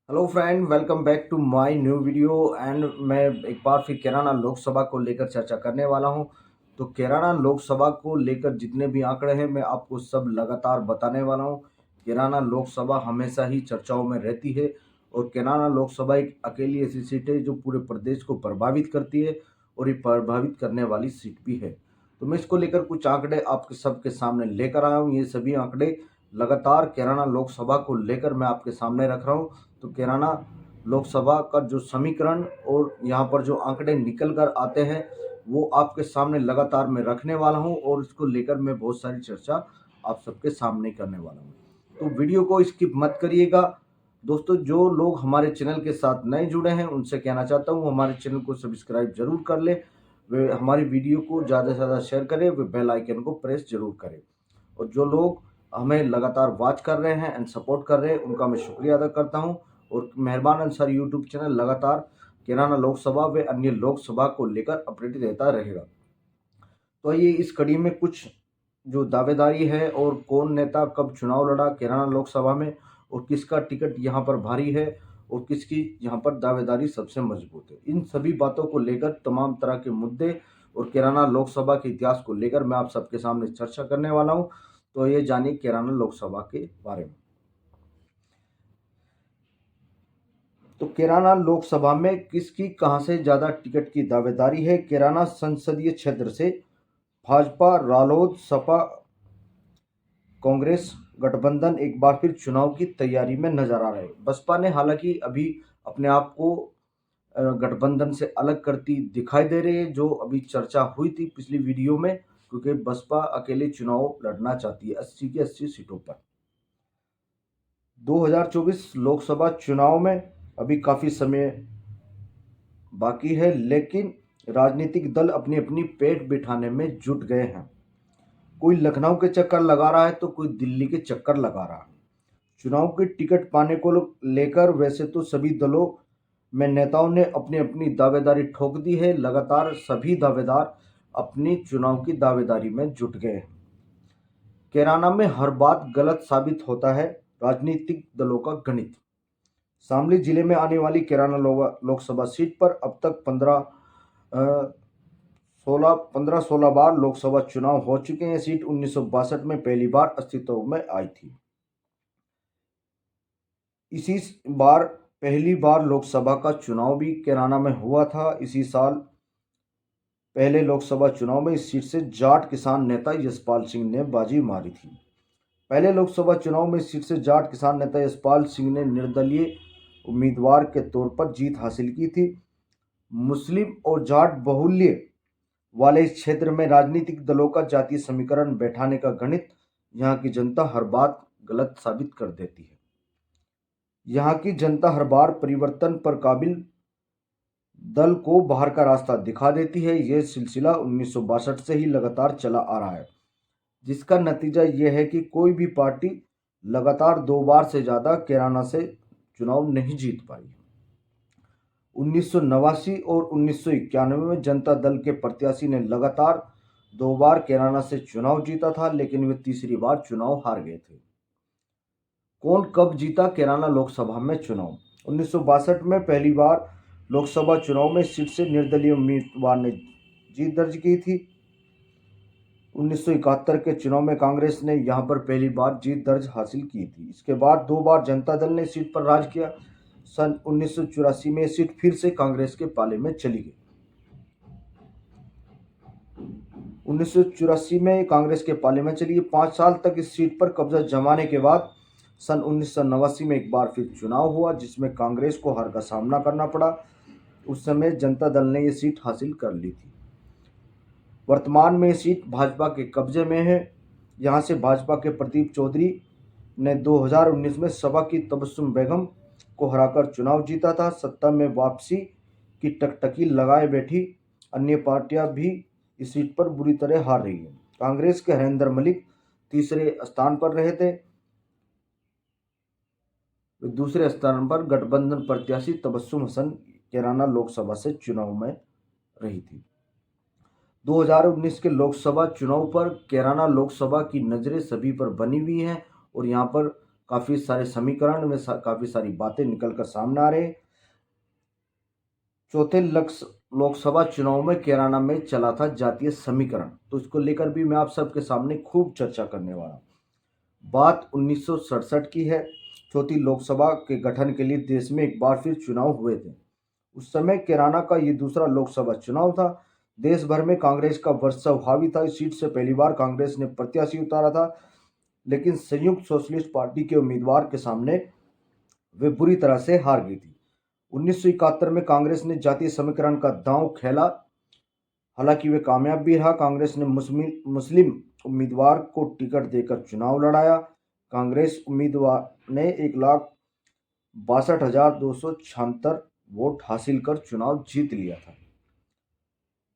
Hello friend, welcome back to my new video. And मैं एक बार फिर कैराना लोकसभा को लेकर चर्चा करने वाला हूं। तो कैराना लोकसभा को लेकर जितने भी आंकड़े हैं मैं आपको सब लगातार बताने वाला हूं। कैराना लोकसभा हमेशा ही चर्चाओं में रहती है और कैराना लोकसभा एक अकेली ऐसी सीट है जो पूरे प्रदेश को प्रभावित करती है और ये प्रभावित करने वाली सीट भी है। तो मैं इसको लेकर कुछ आंकड़े आपके सबके सामने लेकर आया हूँ। ये सभी आंकड़े लगातार कैराना लोकसभा को लेकर मैं आपके सामने रख रहा हूँ। तो कैराना लोकसभा का जो समीकरण और यहाँ पर जो आंकड़े निकल कर आते हैं वो आपके सामने लगातार मैं रखने वाला हूँ और इसको लेकर मैं बहुत सारी चर्चा आप सबके सामने करने वाला हूँ। तो वीडियो को स्किप मत करिएगा। दोस्तों, जो लोग हमारे चैनल के साथ नए जुड़े हैं उनसे कहना चाहता हूँ हमारे चैनल को सब्सक्राइब जरूर कर ले, वे हमारी वीडियो को ज़्यादा से ज़्यादा शेयर करें, वे बेल आइकन को प्रेस जरूर करें। और जो लोग हमें लगातार वॉच कर रहे हैं एंड सपोर्ट कर रहे हैं उनका मैं शुक्रिया अदा करता हूं। और मेहरबान अंसार यूट्यूब चैनल लगातार कैराना लोकसभा व अन्य लोकसभा को लेकर अपडेट देता रहेगा। तो ये इस कड़ी में कुछ जो दावेदारी है और कौन नेता कब चुनाव लड़ा कैराना लोकसभा में और किसका टिकट यहाँ पर भारी है और किसकी यहाँ पर दावेदारी सबसे मजबूत है, इन सभी बातों को लेकर तमाम तरह के मुद्दे और कैराना लोकसभा के इतिहास को लेकर मैं आप सबके सामने चर्चा करने वाला हूँ। तो ये जानिए कैराना लोकसभा के बारे में। तो कैराना लोकसभा में किसकी कहां से ज्यादा टिकट की दावेदारी है। कैराना संसदीय क्षेत्र से भाजपा, रालोद, सपा, कांग्रेस गठबंधन एक बार फिर चुनाव की तैयारी में नजर आ रहे हैं। बसपा ने हालांकि अभी अपने आप को गठबंधन से अलग करती दिखाई दे रही है, जो अभी चर्चा हुई थी पिछली वीडियो में, क्योंकि बसपा अकेले चुनाव लड़ना चाहती है 80 की 80 सीटों पर। 2024 लोकसभा चुनाव में अभी काफी समय बाकी है, लेकिन राजनीतिक दल अपनी अपनी पेट बिठाने में जुट गए हैं। कोई लखनऊ के चक्कर लगा रहा है तो कोई दिल्ली के चक्कर लगा रहा है। चुनाव की टिकट पाने को लेकर वैसे तो सभी दलों में नेताओं ने अपनी अपनी दावेदारी ठोक दी है। लगातार सभी दावेदार अपनी चुनाव की दावेदारी में जुट गए हैं। कैराना में हर बात गलत साबित होता है राजनीतिक दलों का गणित। शामली जिले में आने वाली कैराना लोकसभा सीट पर अब तक 15-16 बार लोकसभा चुनाव हो चुके हैं। सीट 1962 में पहली बार अस्तित्व में आई थी। इसी बार पहली बार लोकसभा का चुनाव भी कैराना में हुआ था। इसी साल पहले लोकसभा चुनाव में इस सीट से जाट किसान नेता यशपाल सिंह ने बाजी मारी थी। पहले लोकसभा चुनाव में इस सीट से जाट किसान नेता यशपाल सिंह ने निर्दलीय उम्मीदवार के तौर पर जीत हासिल की थी। मुस्लिम और जाट बहुल्य वाले इस क्षेत्र में राजनीतिक दलों का जातीय समीकरण बैठाने का गणित यहाँ की जनता हर बात गलत साबित कर देती है। यहाँ की जनता हर बार परिवर्तन पर काबिल दल को बाहर का रास्ता दिखा देती है। यह सिलसिला 1962 से ही लगातार चला आ रहा है, जिसका नतीजा यह है कि कोई भी पार्टी लगातार 2 बार से ज़्यादा कैराना से चुनाव नहीं जीत पाई। 1989 और 1991 में जनता दल के प्रत्याशी ने लगातार 2 बार कैराना से चुनाव जीता था, लेकिन वे तीसरी बार चुनाव हार गए थे। कौन कब जीता कैराना लोकसभा में चुनाव। 1962 में पहली बार लोकसभा चुनाव में सीट से निर्दलीय उम्मीदवार ने जीत दर्ज की थी। 1971 के चुनाव में कांग्रेस ने यहां पर पहली बार जीत दर्ज हासिल की थी। इसके बाद 2 बार जनता दल ने सीट पर राज किया। सन 1984 में सीट फिर से कांग्रेस के पाले में चली गई। 1984 में कांग्रेस के पाले में चली गई। 5 साल तक इस सीट पर कब्जा जमाने के बाद सन 1989 में एक बार फिर चुनाव हुआ, जिसमें कांग्रेस को हार का सामना करना पड़ा। उस समय जनता दल ने यह सीट हासिल कर ली थी। वर्तमान में सीट भाजपा के कब्जे में है। यहां से भाजपा के प्रदीप चौधरी ने 2019 में सपा की तबस्सुम बेगम को हराकर चुनाव जीता था। सत्ता में वापसी की टकटकी लगाए बैठी अन्य पार्टियां भी इस सीट पर बुरी तरह हार रही हैं। कांग्रेस के हरेंद्र मलिक तीसरे स्थान पर रहे थे। दूसरे स्थान पर गठबंधन प्रत्याशी तबस्सुम हसन कैराना लोकसभा से चुनाव में रही थी। 2019 के लोकसभा चुनाव पर कैराना लोकसभा की नज़रें सभी पर बनी हुई हैं और यहाँ पर काफ़ी सारे समीकरण में काफ़ी सारी बातें निकल कर सामने आ रहे हैं। चौथे लोकसभा चुनाव में कैराना में चला था जातीय समीकरण, तो इसको लेकर भी मैं आप सबके सामने खूब चर्चा करने वाला हूँ। बात 1967 की है। चौथी लोकसभा के गठन के लिए देश में एक बार फिर चुनाव हुए थे। उस समय कैराना का ये दूसरा लोकसभा चुनाव था। देश भर में कांग्रेस का वर्चस्व हावी था। इस सीट से पहली बार कांग्रेस ने प्रत्याशी उतारा था, लेकिन संयुक्त सोशलिस्ट पार्टी के उम्मीदवार के सामने वे बुरी तरह से हार गई थी। 1971 में कांग्रेस ने जातीय समीकरण का दांव खेला, हालांकि वे कामयाब भी रहा। कांग्रेस ने मुस्लिम उम्मीदवार को टिकट देकर चुनाव लड़ाया। कांग्रेस उम्मीदवार ने 1,62,276 वोट हासिल कर चुनाव जीत लिया था।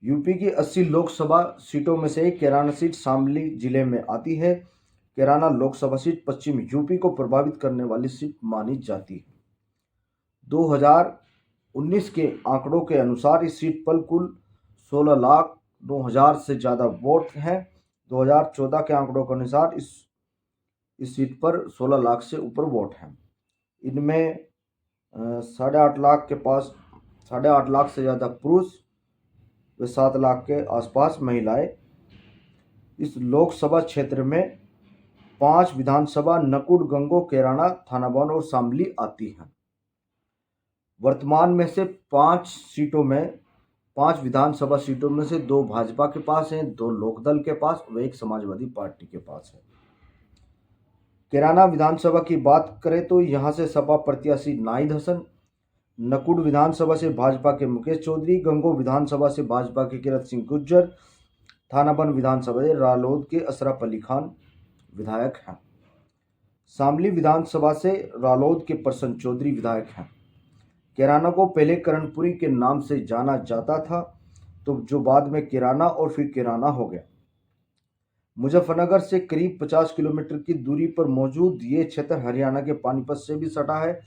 यूपी की 80 लोकसभा सीटों में से कैराना सीट शामली जिले में आती है। कैराना लोकसभा सीट पश्चिमी यूपी को प्रभावित करने वाली सीट मानी जाती है। 2019 के आंकड़ों के अनुसार इस सीट पर कुल 16,09,000 से ज़्यादा वोट हैं। 2014 के आंकड़ों के अनुसार इस सीट पर 16 लाख से ऊपर वोट हैं। इनमें 8.5 लाख के पास 8.5 लाख से ज़्यादा पुरुष व 7 लाख के आसपास महिलाएं। इस लोकसभा क्षेत्र में 5 विधानसभा नकुड़, गंगो, कैराना, थानाबन और शामली आती हैं। वर्तमान में से 5 विधानसभा सीटों में से 2 भाजपा के पास हैं, 2 लोकदल के पास व 1 समाजवादी पार्टी के पास है। कैराना विधानसभा की बात करें तो यहां से सपा प्रत्याशी नाहिद हसन, नकुड़ विधानसभा से भाजपा के मुकेश चौधरी, गंगो विधानसभा से भाजपा के किरत सिंह गुज्जर, थानाबन विधानसभा से रालोद के अशरफ अली खान विधायक हैं। शामली विधानसभा से रालोद के प्रसन्न चौधरी विधायक हैं। कैराना को पहले कर्णपुरी के नाम से जाना जाता था, तो जो बाद में कैराना और फिर कैराना हो गया। मुजफ्फरनगर से करीब 50 किलोमीटर की दूरी पर मौजूद ये क्षेत्र हरियाणा के पानीपत से भी सटा है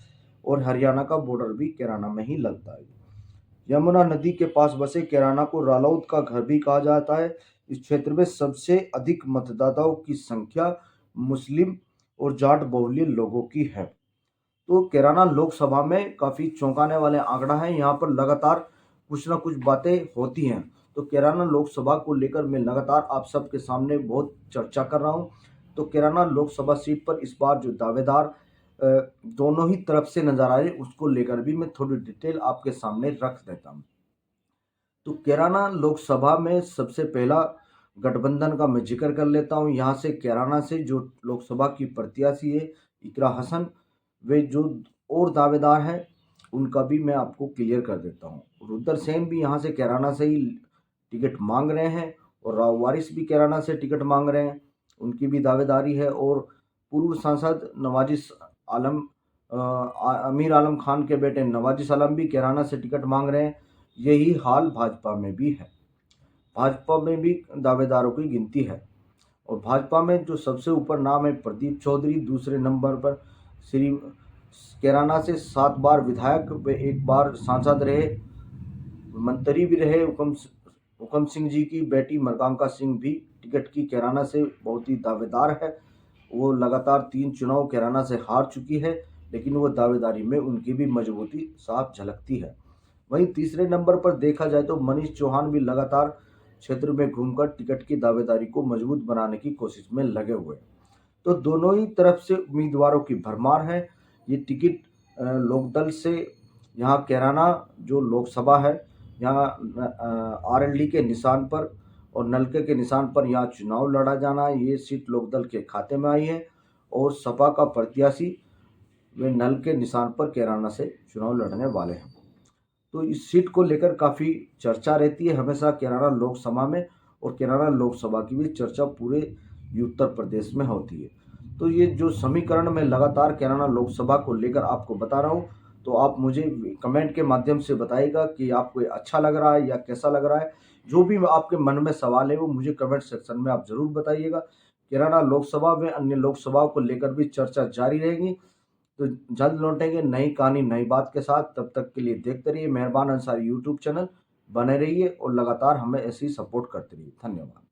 और हरियाणा का बॉर्डर भी कैराना में ही लगता है। यमुना नदी के पास बसे कैराना को रालौद का घर भी कहा जाता है। इस क्षेत्र में सबसे अधिक मतदाताओं की संख्या मुस्लिम और जाट बहुल्य लोगों की है। तो कैराना लोकसभा में काफ़ी चौंकाने वाले आंकड़ा है। यहाँ पर लगातार कुछ ना कुछ बातें होती हैं। तो कैराना लोकसभा को लेकर मैं लगातार आप सबके सामने बहुत चर्चा कर रहा हूँ। तो कैराना लोकसभा सीट पर इस बार जो दावेदार दोनों ही तरफ से नजर आ रहे, उसको लेकर भी मैं थोड़ी डिटेल आपके सामने रख देता हूँ। तो कैराना लोकसभा में सबसे पहला गठबंधन का मैं जिक्र कर लेता हूँ। यहाँ से कैराना से जो लोकसभा की प्रत्याशी है इकरा हसन, वे जो और दावेदार हैं उनका भी मैं आपको क्लियर कर देता हूँ। रुद्र सेन भी यहाँ से कैराना से ही टिकट मांग रहे हैं और राव वारिस भी कैराना से टिकट मांग रहे हैं, उनकी भी दावेदारी है। और पूर्व सांसद नवाजिश आलम अमीर आलम खान के बेटे नवाजिश आलम भी कैराना से टिकट मांग रहे हैं। यही हाल भाजपा में भी है। भाजपा में भी दावेदारों की गिनती है और भाजपा में जो सबसे ऊपर नाम है प्रदीप चौधरी, दूसरे नंबर पर श्री कैराना से 7 बार विधायक व 1 बार सांसद रहे, मंत्री भी रहे। हुकम सिंह जी की बेटी मरकांका सिंह भी टिकट की कैराना से बहुत ही दावेदार है। वो लगातार 3 चुनाव कैराना से हार चुकी है, लेकिन वो दावेदारी में उनकी भी मजबूती साफ झलकती है। वहीं तीसरे नंबर पर देखा जाए तो मनीष चौहान भी लगातार क्षेत्र में घूमकर टिकट की दावेदारी को मजबूत बनाने की कोशिश में लगे हुए हैं। तो दोनों ही तरफ से उम्मीदवारों की भरमार है। ये टिकट लोकदल से यहाँ कैराना जो लोकसभा है, यहाँ आरएलडी के निशान पर और नलके के निशान पर यहाँ चुनाव लड़ा जाना, ये सीट लोकदल के खाते में आई है और सपा का प्रत्याशी वे नल के निशान पर कैराना से चुनाव लड़ने वाले हैं। तो इस सीट को लेकर काफ़ी चर्चा रहती है हमेशा कैराना लोकसभा में, और कैराना लोकसभा की भी चर्चा पूरे उत्तर प्रदेश में होती है। तो ये जो समीकरण मैं लगातार कैराना लोकसभा को लेकर आपको बता रहा हूँ, तो आप मुझे कमेंट के माध्यम से बताइएगा कि आपको ये अच्छा लग रहा है या कैसा लग रहा है। जो भी आपके मन में सवाल है वो मुझे कमेंट सेक्शन में आप ज़रूर बताइएगा। कैराना लोकसभा में अन्य लोकसभाओं को लेकर भी चर्चा जारी रहेगी। तो जल्द लौटेंगे नई कहानी नई बात के साथ। तब तक के लिए देखते रहिए मेहरबान अंसारी यूट्यूब चैनल, बने रहिए और लगातार हमें ऐसे ही सपोर्ट करते रहिए। धन्यवाद।